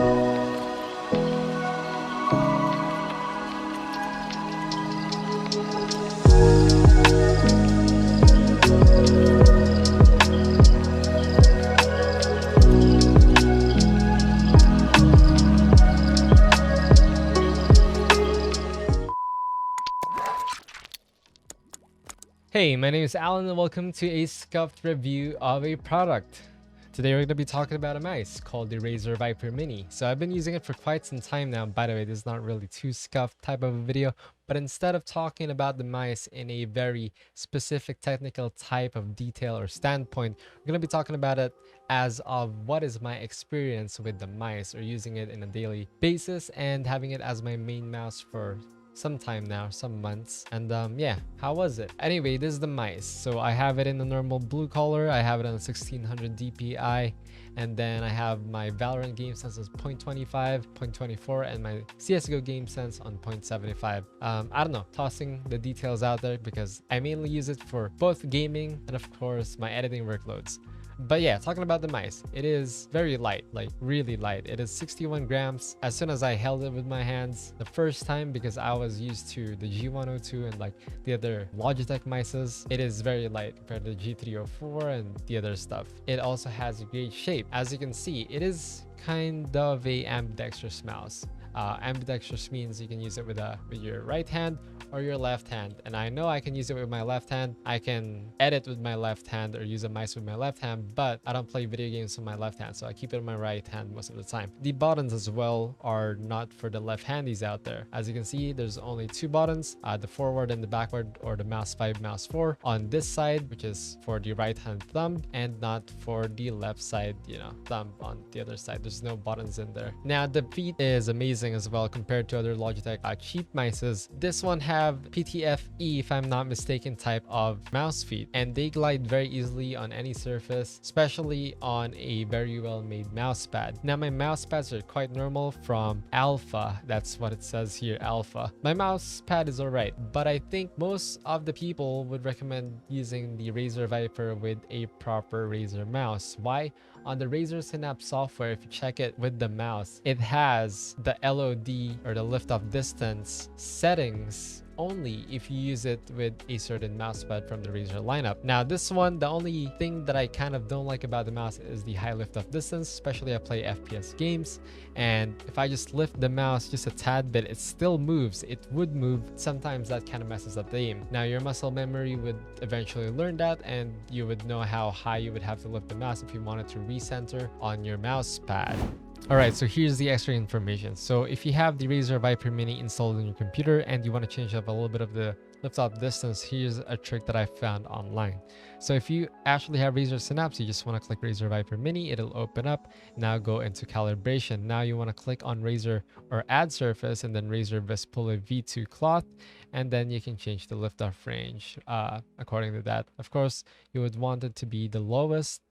Hey, my name is Alan and welcome to a scuffed review of a product. Today we're going to be talking about a mouse called the Razer Viper Mini. So I've been using it for quite some time now. By the way, this is not really too scuffed type of a video, but instead of talking about the mice in a very specific technical type of detail or standpoint, we're going to be talking about it as of what is my experience with the mice or using it in a daily basis and having it as my main mouse for some time now, some months. And yeah, how was it? Anyway, this is the mice. So I have it in the normal blue color, I have it on 1600 DPI, and then I have my Valorant game sense as 0.25, 0.24, and my CSGO game sense on 0.75. I don't know, tossing the details out there because I mainly use it for both gaming and of course my editing workloads. But yeah, talking about the mice, it is very light, like really light. It is 61 grams. As soon as I held it with my hands the first time, because I was used to the G102 and like the other Logitech mices, it is very light compared to the G304 and the other stuff. It also has a great shape. As you can see, it is kind of a ambidextrous mouse. Ambidextrous means you can use it with your right hand or your left hand, and I know I can use it with my left hand. I can edit with my left hand or use a mouse with my left hand, but I don't play video games with my left hand, so I keep it in my right hand most of the time. The buttons as well are not for the left handies out there. As you can see, there's only two buttons, the forward and the backward, or the mouse 5, mouse 4 on this side, which is for the right hand thumb, and not for the left side, thumb on the other side. There's no buttons in there. Now the feet is amazing as well compared to other Logitech cheap mices. This one have PTFE, if I'm not mistaken, type of mouse feet, and they glide very easily on any surface, especially on a very well made mouse pad. Now my mouse pads are quite normal from Alpha. That's what it says here, Alpha. My mouse pad is alright, but I think most of the people would recommend using the Razer Viper with a proper Razer mouse. Why? On the Razer Synapse software, if you check it with the mouse, it has the LOD or the lift off distance settings only if you use it with a certain mousepad from the Razer lineup. Now this one, the only thing that I kind of don't like about the mouse is the high lift off distance, especially I play FPS games, and if I just lift the mouse just a tad bit, it still moves. It would move. Sometimes that kind of messes up the aim. Now your muscle memory would eventually learn that, and you would know how high you would have to lift the mouse if you wanted to recenter on your mouse pad. Alright, so here's the extra information. So if you have the Razer Viper Mini installed on your computer and you want to change up a little bit of the lift-off distance, here's a trick that I found online. So if you actually have Razer Synapse, you just want to click Razer Viper Mini, it'll open up. Now go into calibration. Now you want to click on Razer or add surface and then Razer Vespula V2 cloth, and then you can change the lift-off range according to that. Of course, you would want it to be the lowest,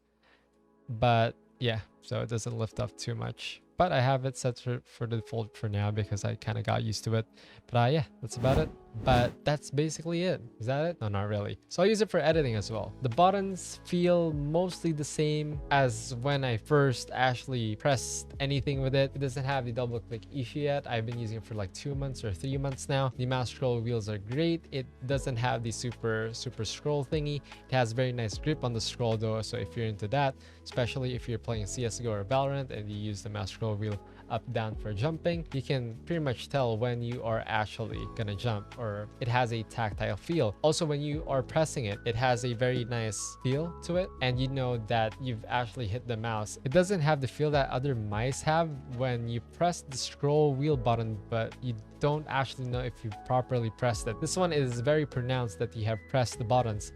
but yeah, so it doesn't lift off too much, but I have it set for the default for now because I kind of got used to it. But yeah, that's about it. But that's basically it. Is that it? No, not really. So I use it for editing as well. The buttons feel mostly the same as when I first actually pressed anything with it. It doesn't have the double click issue yet. I've been using it for like 2 months or 3 months now. The mouse scroll wheels are great. It doesn't have the super scroll thingy. It has very nice grip on the scroll though, so if you're into that, especially if you're playing CSGO or Valorant and you use the mouse scroll wheel up down for jumping, you can pretty much tell when you are actually gonna jump, or it has a tactile feel. Also, when you are pressing it, it has a very nice feel to it, and you know that you've actually hit the mouse. It doesn't have the feel that other mice have when you press the scroll wheel button, but you don't actually know if you properly pressed it. This one is very pronounced that you have pressed the buttons.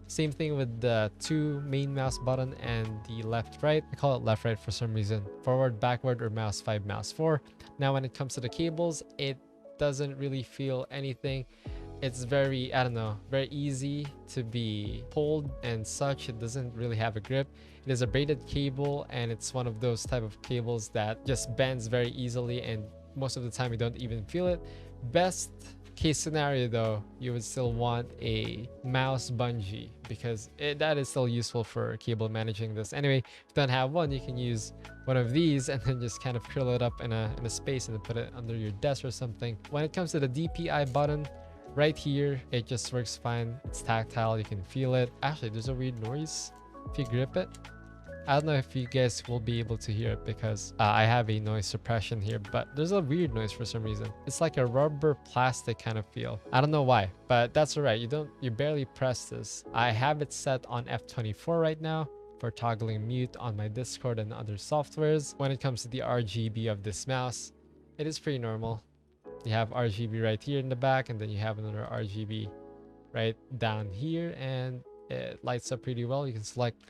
Same thing with the two main mouse button and the left right. I call it left right for some reason. Forward, backward, or mouse 5, mouse 4. Now when it comes to the cables, it doesn't really feel anything. It's very, I don't know, very easy to be pulled and such. It doesn't really have a grip. It is a braided cable, and it's one of those type of cables that just bends very easily, and most of the time you don't even feel it. Best case scenario though, you would still want a mouse bungee because that is still useful for cable managing this. Anyway, if you don't have one, you can use one of these and then just kind of curl it up in a space and then put it under your desk or something. When it comes to the DPI button, right here, it just works fine. It's tactile, you can feel it. Actually, there's a weird noise if you grip it. I don't know if you guys will be able to hear it because I have a noise suppression here, but there's a weird noise for some reason. It's like a rubber plastic kind of feel. I don't know why, but that's all right. You barely press this. I have it set on F24 right now for toggling mute on my Discord and other softwares. When it comes to the RGB of this mouse, it is pretty normal. You have RGB right here in the back, and then you have another RGB right down here, and it lights up pretty well. You can select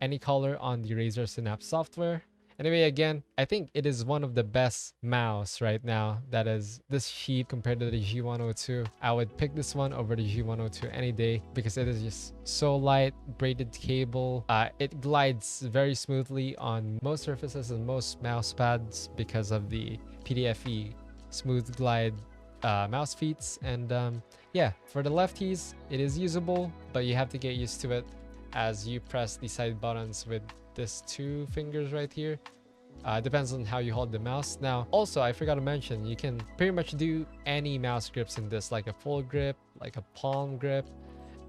any color on the Razer Synapse software. Anyway, again, I think it is one of the best mouse right now that is this cheap compared to the G102. I would pick this one over the G102 any day because it is just so light, braided cable. It glides very smoothly on most surfaces and most mouse pads because of the PDFE smooth glide mouse feet. And yeah, for the lefties, it is usable, but you have to get used to it as you press the side buttons with this 2 fingers right here. Depends on how you hold the mouse. Now, also, I forgot to mention, you can pretty much do any mouse grips in this, like a full grip, like a palm grip,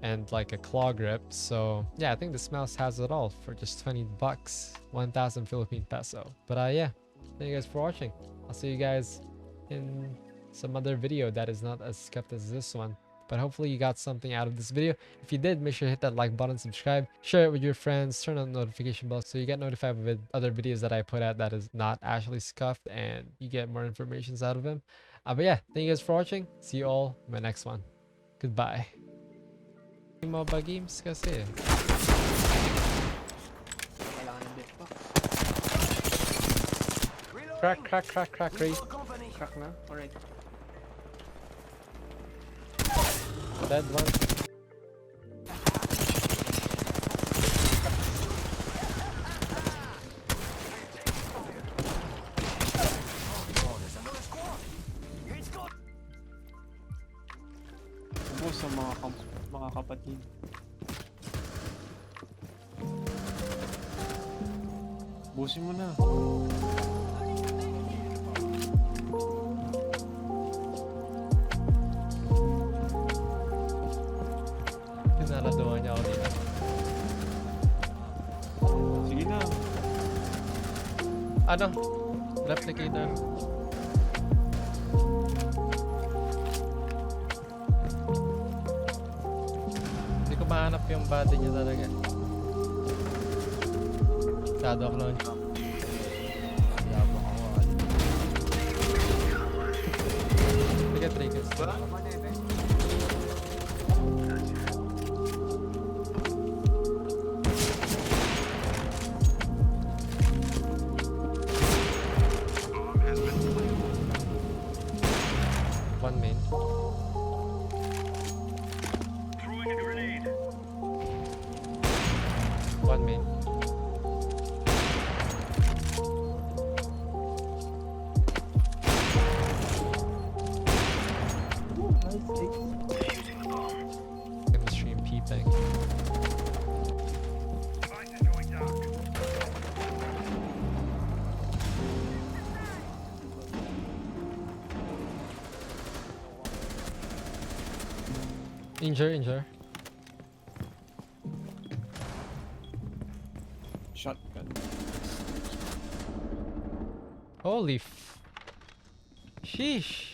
and like a claw grip. So yeah, I think this mouse has it all for just 20 bucks, 1,000 Philippine peso. But yeah, thank you guys for watching. I'll see you guys in some other video that is not as scuffed as this one. But hopefully you got something out of this video. If you did, make sure to hit that like button, subscribe, share it with your friends, turn on the notification bell so you get notified with other videos that I put out that is not actually scuffed and you get more information out of them. But yeah, thank you guys for watching. See you all in my next one. Goodbye. MOBA games kasi. Crack, Ray. Crack na? Alright. Dead one. Ubus ang mga kapatid. Busin mo na. Naladuan niya ako dito. Sige na. Ano? Replicator. Hindi ko mahanap yung body niya talaga. Shadow clone. Yabang ako. Sige, triggers. One main. One main. In the stream peeping. Injure. Shotgun. Holy sheesh.